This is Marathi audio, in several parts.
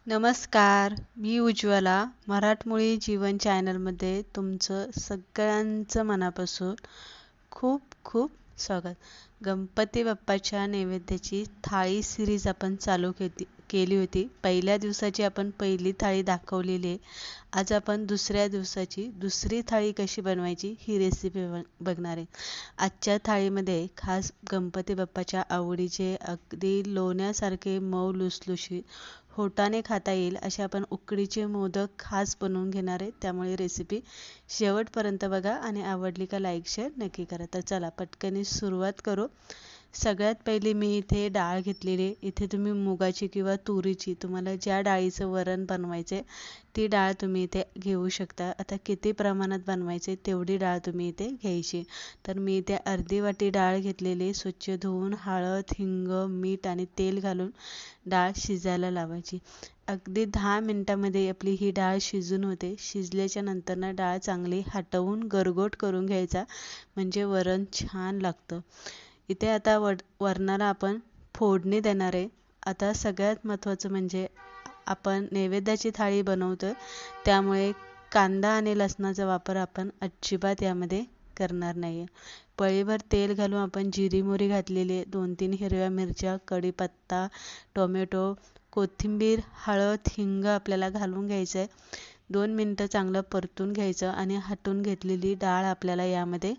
नमस्कार, मी उज्ज्वला. मराठमोळी जीवन चॅनलमध्ये तुमचं सगळ्यांचं मनापासून खूप खूप स्वागत. गणपती बाप्पाच्या नैवेद्याची थाळी सिरीज आपण चालू केली होती. पहिल्या दिवसाची आपण पहिली थाळी दाखवलेली आहे. आज आपण दुसऱ्या दिवसाची दुसरी थाळी कशी बनवायची ही रेसिपी बघणार आहे. आजच्या थाळीमध्ये खास गणपती बाप्पाच्या आवडीचे अगदी लोण्यासारखे मऊ लुसलुशीत होटाने खाता येईल असे आपण उकडीचे मोदक खास बनवून घेणार आहे. त्यामुळे रेसिपी शेवटपर्यंत बघा आणि आवडली का लाईक शेअर नक्की करा. तर चला पटकन सुरुवात करू. सगळ्यात पहिली मी इथे डाळ घेतलेली. इथे तुम्ही मुगाची किंवा तुरीची तुम्हाला ज्या डाळीचं वरण बनवायचे ती डाळ तुम्ही इथे घेऊ शकता. आता किती प्रमाणात बनवायचे तेवढी डाळ तुम्ही इथे घ्यायची. तर मी इथे अर्धी वाटी डाळ घेतलेली. स्वच्छ धुवून हळद, हिंग, मीठ आणि तेल घालून डाळ शिजायला लावायची. अगदी 10 मिनिटांमध्ये आपली ही डाळ शिजून होते. शिजल्याच्या नंतर ना डाळ चांगली हटवून गरगोट करून घ्यायचा म्हणजे वरण छान लागतं. इथे आता वरणाला आपण फोडणी देणार आहे. आता सगळ्यात महत्त्वाचं म्हणजे आपण नैवेद्याची थाळी बनवतोय त्यामुळे कांदा आणि लसणाचा वापर आपण अजिबात यामध्ये करणार नाही. पळीभर तेल घालून आपण जिरी मोहरी घातलेली आहे. 2-3 हिरव्या मिरच्या, कढीपत्ता, टोमॅटो, कोथिंबीर, हळद, हिंग आपल्याला घालून घ्यायचं आहे. 2 मिनटं चांगलं परतून घ्यायचं आणि हटून घेतलेली डाळ आपल्याला यामध्ये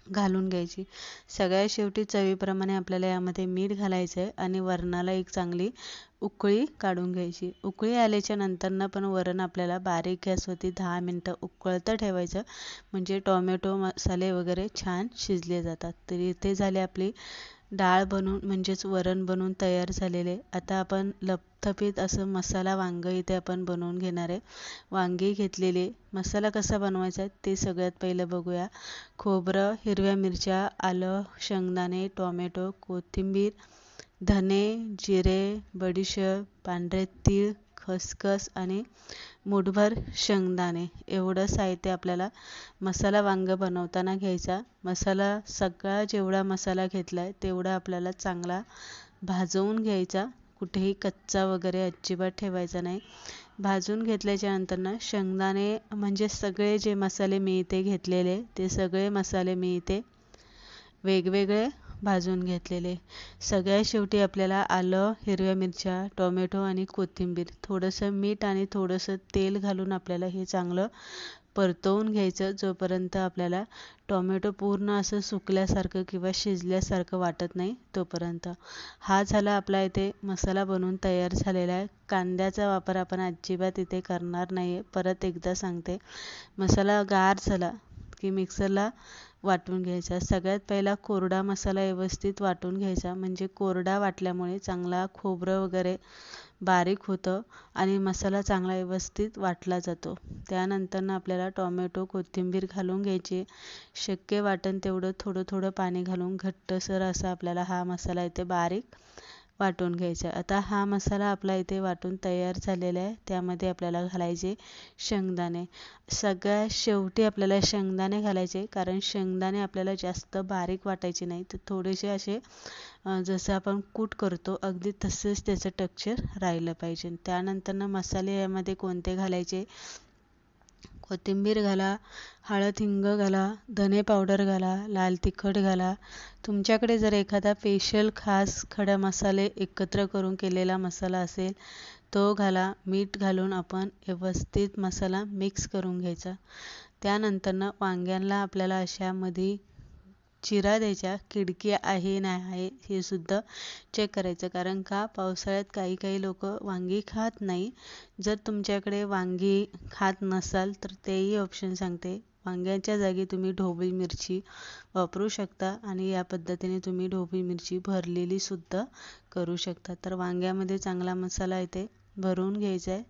घालून घ्यायची. सगळ्यात शेवटी चवीप्रमाणे आपल्याला यामध्ये मीठ घालायचं आहे आणि वरणाला एक चांगली उकळी काढून घ्यायची. उकळी आल्याच्या नंतरनं पण वरण आपल्याला बारीक गॅसवरती 10 मिनटं उकळतं ठेवायचं म्हणजे टोमॅटो मसाले वगैरे छान शिजले जातात. तर इथे झाली आपली डाळ बनवून म्हणजेच वरण बनवून तयार झालेले. आता आपण लपथपीत असं मसाला वांगं इथे आपण बनवून घेणार आहे. वांगी घेतलेले. मसाला कसा बनवायचा ते सगळ्यात पहिलं बघूया. खोबरं, हिरव्या मिरच्या, आलं, शेंगदाणे, टोमॅटो, कोथिंबीर, धने, जिरे, बडीशेप, पांढरे तीळ, खसखस आणि मूठभर शेंगदाणे एवढं साहित्य आपल्याला मसाला वांगं बनवताना घ्यायचा. मसाला सगळा जेवढा मसाला घेतला आहे तेवढा आपल्याला चांगला भाजवून घ्यायचा. कुठेही कच्चा वगैरे अजिबात ठेवायचा नाही. भाजून घेतल्याच्या नंतर शेंगदाणे म्हणजे सगळे जे मसाले मी इथे घेतलेले ते सगळे मसाले मी इथे वेगवेगळे भाजून घेतलेले. सगळ्यात शेवटी आपल्याला आलं, हिरव्या मिरच्या, टोमॅटो आणि कोथिंबीर, थोडंसं मीठ आणि थोडंसं तेल घालून आपल्याला हे चांगलं परतवून घ्यायचं जोपर्यंत आपल्याला टोमॅटो पूर्ण असं सुकल्यासारखं किंवा शिजल्यासारखं वाटत नाही तोपर्यंत. हा झाला आपला इथे मसाला बनवून तयार झालेला आहे. कांद्याचा वापर आपण अजिबात इथे करणार नाही आहे. परत एकदा सांगते, मसाला गार झाला की मिक्सरला वाटून घ्यायचा. सगळ्यात पहिला कोरडा मसाला व्यवस्थित वाटून घ्यायचा म्हणजे कोरडा वाटल्यामुळे चांगला खोबरं वगैरे बारीक होतं आणि मसाला चांगला व्यवस्थित वाटला जातो. त्यानंतर आपल्याला टोमॅटो, कोथिंबीर घालून घ्यायची. शक्य वाटेल तेवढं थोडं थोडं पाणी घालून घट्टसर असा आपल्याला हा मसाला इथे बारीक वाटून घ्यायचा. आता हा मसाला आपला इथे वाटून तयार झालेला आहे. त्यामध्ये आपल्याला घालायचे शेंगदाणे. सगळ्यात शेवटी आपल्याला शेंगदाणे घालायचे कारण शेंगदाणे आपल्याला जास्त बारीक वाटायचे नाही तर थोडेसे असे जसं आपण कूट करतो अगदी तसंच त्याचं टेक्स्चर राहिलं पाहिजे. त्यानंतर मसाले यामध्ये कोणते घालायचे, कोथिंबीर घाला, हळद हिंग घाला, धने पावडर घाला, लाल तिखट घाला. तुमच्याकडे जर एखादा स्पेशल खास खडे मसाले एकत्र करून केलेला मसाला असेल तो घाला. मीठ घालून आपण व्यवस्थित मसाला मिक्स करून घ्यायचा. त्यानंतर वांग्यांना आपल्याला अशामध्ये चिरा द्यायच्या. खिडकी आहे नाही आहे हे सुद्धा चेक करायचं कारण का पावसाळ्यात काही काही लोक वांगी खात नाही. जर तुमच्याकडे वांगी खात नसाल तर तेही ऑप्शन सांगते. वांग्याच्या जागी तुम्ही ढोबळी मिरची वापरू शकता आणि या पद्धतीने तुम्ही ढोबळी मिरची भरलेली सुद्धा करू शकता. तर वांग्यामध्ये चांगला मसाला इथे भरून घ्यायचा आहे.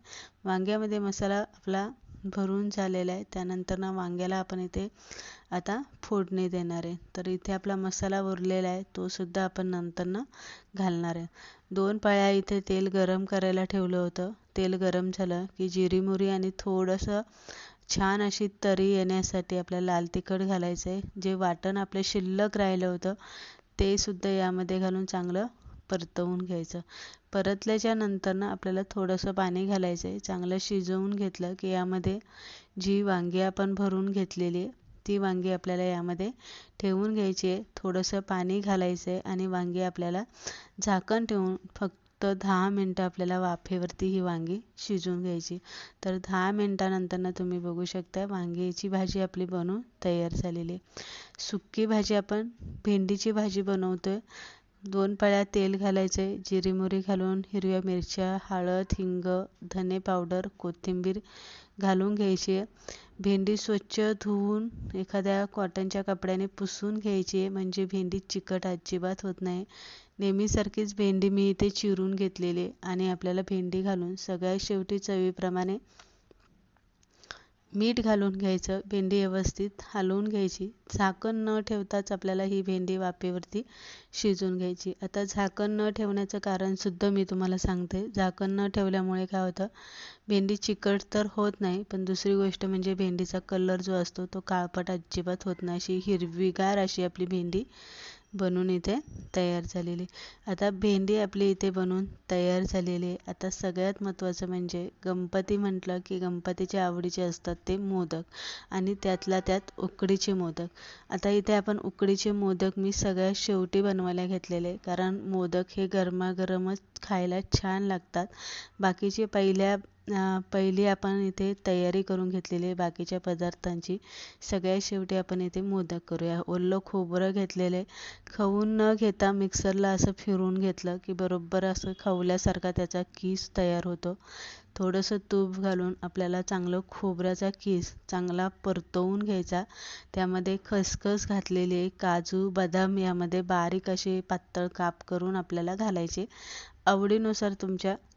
वांग्यामध्ये मसाला आपला भरून झालेला आहे. त्यानंतर वांग्याला आपण इथे आता फोडणी देणार आहे. तर इथे आपला मसाला उरलेला आहे तो सुद्धा आपण नंतर घालणार आहे. 2 पळ्या इथे तेल गरम करायला ठेवलं होतं. तेल गरम झालं की जिरी मोहरी आणि थोडंसं छान अशी तरी येण्यासाठी आपल्याला लाल तिखट घालायचं आहे. जे वाटण आपलं शिल्लक राहिलं होतं ते सुद्धा यामध्ये घालून चांगलं परतवून घ्यायचं. परतल्याच्या नंतर ना आपल्याला थोडंसं पाणी घालायचं आहे. चांगलं शिजवून घेतलं की यामध्ये जी वांगी आपण भरून घेतलेली आहे ती वांगी आपल्याला यामध्ये ठेवून घ्यायची आहे. थोडंसं पाणी घालायचं आहे आणि वांगी आपल्याला झाकण ठेवून फक्त 10 मिनटं आपल्याला वाफेवरती ही वांगी शिजवून घ्यायची. तर 10 मिनटानंतर तुम्ही बघू शकता वांग्याची भाजी आपली बनवून तयार झालेली आहे. सुक्की भाजी आपण भेंडीची भाजी बनवतोय. 2 पळ्या तेल घालायचे, जिरी मोहरी घालून हिरव्या मिरच्या, हळद, हिंग, धने पावडर, कोथिंबीर घालून घ्यायची आहे. भेंडी स्वच्छ धुवून एखाद्या कॉटनच्या कपड्याने पुसून घ्यायची आहे, म्हणजे भेंडी चिकट अजिबात होत नाही. नेहमीसारखीच भेंडी मी इथे चिरून घेतलेली आहे आणि आपल्याला भेंडी घालून सगळ्यात शेवटी चवीप्रमाणे मीठ घालून घ्यायचं. भेंडी व्यवस्थित हलवून घ्यायची. झाकण न ठेवताच आपल्याला ही भेंडी वाफेवरती शिजवून घ्यायची. आता झाकण न ठेवण्याचं कारणसुद्धा मी तुम्हाला सांगते. झाकण न ठेवल्यामुळे काय होतं, भेंडी चिकट तर होत नाही, पण दुसरी गोष्ट म्हणजे भेंडीचा कलर जो असतो तो काळपट अजिबात होत नाही. अशी हिरवीगार अशी आपली भेंडी बनवून इथे तयार झालेली. आता भेंडी आपली इथे बनवून तयार झालेली आहे. आता सगळ्यात महत्त्वाचं म्हणजे गणपती म्हटलं की गणपतीच्या आवडीचे असतात ते मोदक आणि त्यातल्या त्यात उकडीचे मोदक. आता इथे आपण उकडीचे मोदक मी सगळ्यात शेवटी बनवायला घेतलेले, कारण मोदक हे गरमागरमच खायला छान लागतात. बाकीचे पहिली आपण इथे तयारी करून घेतलेली आहे बाकीच्या पदार्थांची. सगळ्यात शेवटी आपण इथे मोदक करूया. ओलं खोबरं घेतलेले, खवून न घेता मिक्सरला असं फिरवून घेतलं की बरोबर असं खवल्यासारखा त्याचा कीस तयार होतो. थोडंसं तूप घालून आपल्याला चांगलं खोबऱ्याचा कीस चांगला परतवून घ्यायचा. त्यामध्ये खसखस घातलेली आहे, काजू, बदाम यामध्ये बारीक असे पातळ काप करून आपल्याला घालायचे. आवडीनुसार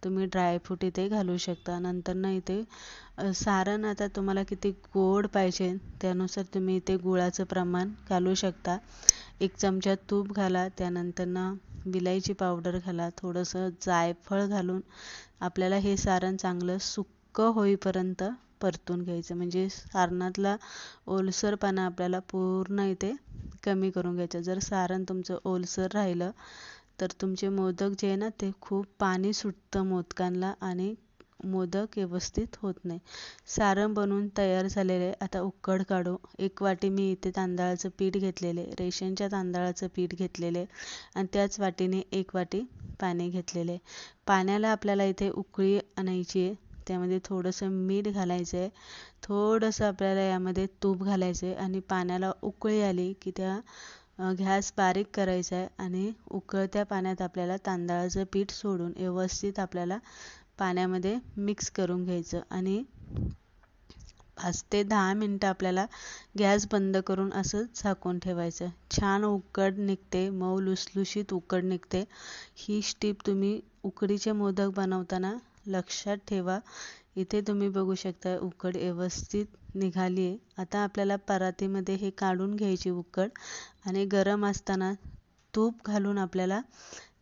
तुम्ही ड्रायफ्रूट इथे घालू शकता. नंतर इथे सारण आता तुम्हाला किती गोड पाहिजे त्यानुसार तुम्ही इथे गुळाचं प्रमाण घालू शकता. 1 चमचा तूप घाला, त्यानंतर विलायची पावडर घाला, थोडंसं जायफळ घालून आपल्याला हे सारण चांगलं सुक्कं होईपर्यंत परतून घ्यायचं. म्हणजे सारणातला ओलसरपणा आपल्याला पूर्ण इथे कमी करून घ्यायचं. जर सारण तुमचं ओलसर राहिलं तर तुमचे मोदक जे आहे ना ते खूप पाणी सुटतं मोदकांना आणि मोदक व्यवस्थित होत नाही. सारण बनवून तयार झालेले. आता उकड काढू. 1 वाटी मी इथे तांदळाचं पीठ घेतलेले, रेशनच्या तांदळाचं पीठ घेतलेले आणि त्याच वाटीने 1 वाटी पाणी घेतलेले. पाण्याला आपल्याला इथे उकळी आणायची आहे. त्यामध्ये थोडंसं मीठ घालायचं आहे, थोडंसं आपल्याला यामध्ये तूप घालायचं आहे आणि पाण्याला उकळी आली की गॅस बारीक करायचा आहे आणि उकळत्या पाण्यात आपल्याला तांदळाचं पीठ सोडून व्यवस्थित आपल्याला पाण्यामध्ये मिक्स करून घ्यायचं आणि 5 ते 10 मिनटं आपल्याला गॅस बंद करून असं झाकून ठेवायचं. छान उकड निघते, मऊ लुसलुशीत उकड निघते. ही टिप तुम्ही उकडीचे मोदक बनवताना लक्षात ठेवा. इथे तुम्ही बघू शकता उकड व्यवस्थित निघाली आहे. आता आपल्याला परातीमध्ये हे काढून घ्यायची उकड आणि गरम असताना तूप घालून आपल्याला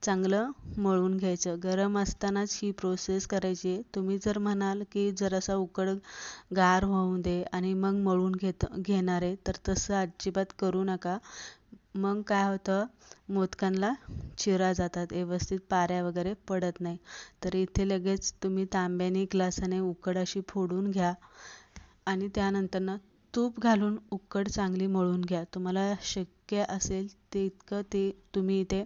चांगलं मळून घ्यायचं. गरम असतानाच ही प्रोसेस करायची आहे. तुम्ही जर म्हणाल की जरासा उकड गार होऊ दे आणि मग मळून घेणार आहे तर तसं अजिबात करू नका. मग काय होतं, मोदकांना चिरा जातात, व्यवस्थित पाऱ्या वगैरे पडत नाही. तर इथे लगेच तुम्ही तांब्याने ग्लासाने उकड अशी फोडून घ्या आणि त्यानंतर तूप घालून उकड चांगली मळून घ्या. तुम्हाला शक्य असेल तितकं ते तुम्ही इथे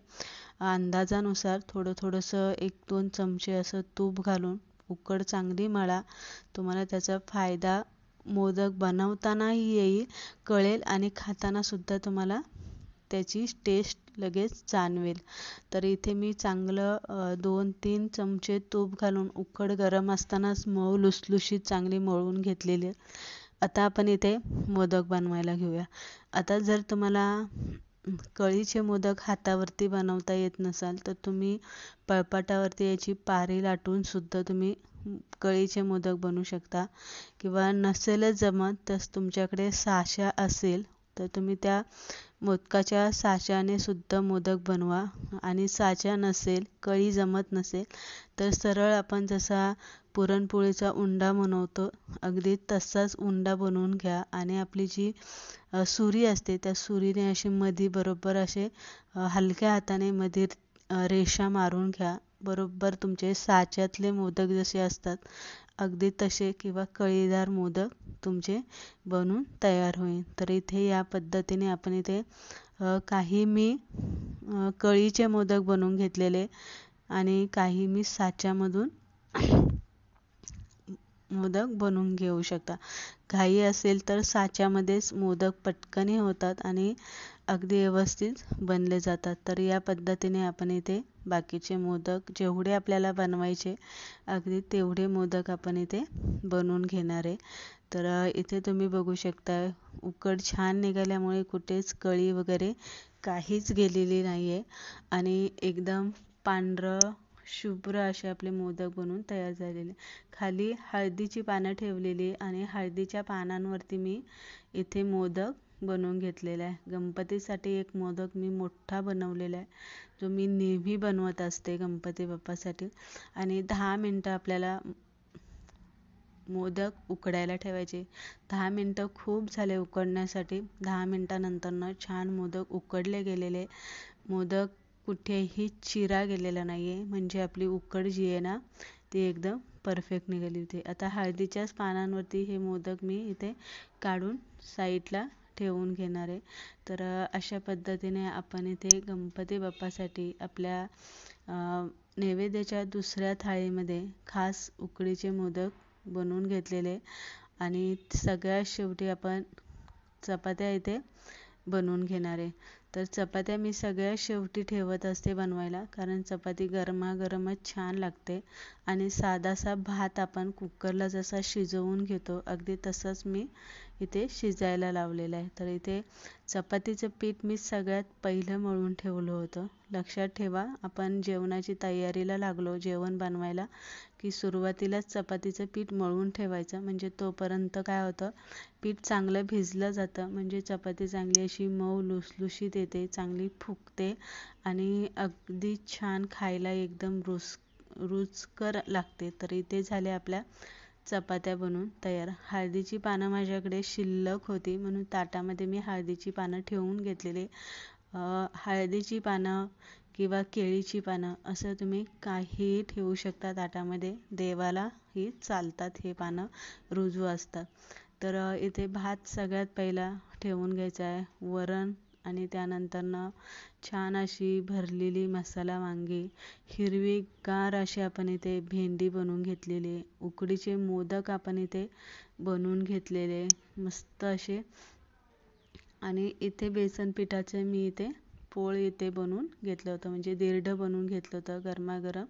अंदाजानुसार थोडंसं 1-2 चमचे असं तूप घालून उकड चांगली मळा. तुम्हाला त्याचा फायदा मोदक बनवतानाही येईल, कळेल आणि खाताना सुद्धा तुम्हाला त्याची टेस्ट लगेच जाणवेल. तर इथे मी चांगलं 2-3 चमचे तूप घालून उकड गरम असतानाच मऊ लुसलुशीत चांगली मळून घेतलेली. आता आपण इथे मोदक बनवायला घेऊया. आता जर तुम्हाला कळीचे मोदक हातावरती बनवता येत नसाल तर तुम्ही पळपाटावरती याची पारी लाटून सुद्धा तुम्ही कळीचे मोदक बनवू शकता. किंवा नसेलच जमत तर तुमच्याकडे साचा असेल तर तुम्ही त्या मोदकाच्या साच्याने सुद्धा मोदक बनवा. आणि साचा नसेल, कळी जमत नसेल तर सरळ आपण जसा पुरणपोळीचा उंडा बनवतो अगदी तसाच उंडा बनवून घ्या आणि आपली जी सुरी असते त्या सुरीने अशी बरोबर असे हलक्या हाताने मध्ये रेषा मारून घ्या. बरोबर तुमचे साच्यातले मोदक जसे असतात अगदी तसे किंवा कळीदार मोदक तुमचे बनून तयार होईल. तर इथे या पद्धतीने आपण इथे काही मी कळीचे मोदक बनवून घेतलेले आणि काही मी साच्यामधून मोदक बनवून घेऊ शकता. घाई असेल तर साच्यामध्येच मोदक पटकन होतात आणि अगदी व्यवस्थित बनले जातात. तर या पद्धतीने आपण इथे बाकीचे मोदक जेवढे आपल्याला बनवायचे अगदी तेवढे मोदक आपण इथे बनवून घेणार आहे. तर इथे तुम्ही बघू शकता उकड छान निघाल्यामुळे कुठेच कळी वगैरे काहीच गेलेली नाही आहे आणि एकदम पांढरं शुभ्र असे आपले मोदक बनून तयार झालेले. खाली हळदीची पानं ठेवलेली आणि हळदीच्या पानांवरती मी इथे मोदक बनवून घेतलेला आहे. गणपतीसाठी एक मोदक मी मोठा बनवलेला आहे जो मी नेहमी बनवत असते गणपती बाप्पासाठी. आणि 10 मिनटं आपल्याला मोदक उकडायला ठेवायचे. 10 मिनटं खूप झाले उकडण्यासाठी. 10 मिनटानंतर छान मोदक उकडले गेलेले. मोदक कुठेही चिरा गेलेला नाही आहे म्हणजे आपली उकड जी आहे ना ती एकदम परफेक्ट निघाली होती. आता हळदीच्याच पानांवरती हे मोदक मी इथे काढून साईडला ठेवून घेणार आहे. तर अशा पद्धतीने आपण इथे गणपती बाप्पासाठी आपल्या नैवेद्याच्या दुसऱ्या थाळीमध्ये खास उकडीचे मोदक बनवून घेतलेले आणि सगळ्यात शेवटी आपण चपात्या इथे बनवून घेणार आहे. तर चपात्या मी सगळ्यात शेवटी ठेवत असते बनवायला कारण चपाती गरमागरमच छान लागते आणि साधासा भात आपण कुकरला जसा शिजवून घेतो अगदी तसंच मी इथे शिजायला लावलेलं आहे. तर इथे चपातीचं पीठ मी सगळ्यात पहिलं मळून ठेवलं होतं. लक्षात ठेवा आपण जेवणाची तयारीला लागलो जेवण बनवायला की सुरुवातीलाच चपातीचं पीठ मळून ठेवायचं म्हणजे तोपर्यंत काय होतं पीठ चांगलं भिजलं जातं म्हणजे चपाती चांगली अशी मऊ लुसलुशीत येते, चांगली फुगते आणि अगदी छान खायला एकदम रुचकर लागते. तर इथे झाले आपल्या चपात्या बनवून तयार. हळदीची पानं माझ्याकडे शिल्लक होती म्हणून ताटामध्ये मी हळदीची पानं ठेवून घेतलेली. हळदीची पानं किंवा केळीची पानं असं तुम्ही काहीही ठेवू शकता ताटामध्ये. देवाला ही चालतात हे पानं, रुजू असतात. तर इथे भात सगळ्यात पहिला ठेवून घ्यायचा आहे. वरण आणि त्यानंतरनं छान अशी भरलेली मसाला वांगी, हिरवीगार अशी आपण इथे भेंडी बनवून घेतलेली, उकडीचे मोदक आपण इथे बनवून घेतलेले मस्त असे आणि इथे बेसन पिठाचे मी इथे पोळ इथे बनवून घेतलं होतं म्हणजे दिरडं बनवून घेतलं होतं. गरमागरम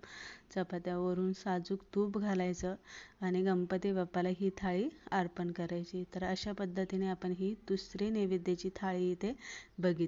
चपात्यावरून साजूक तूप घालायचं आणि गणपती बाप्पाला ही थाळी अर्पण करायची. तर अशा पद्धतीने आपण ही दुसरी नैवेद्याची थाळी इथे बघितली.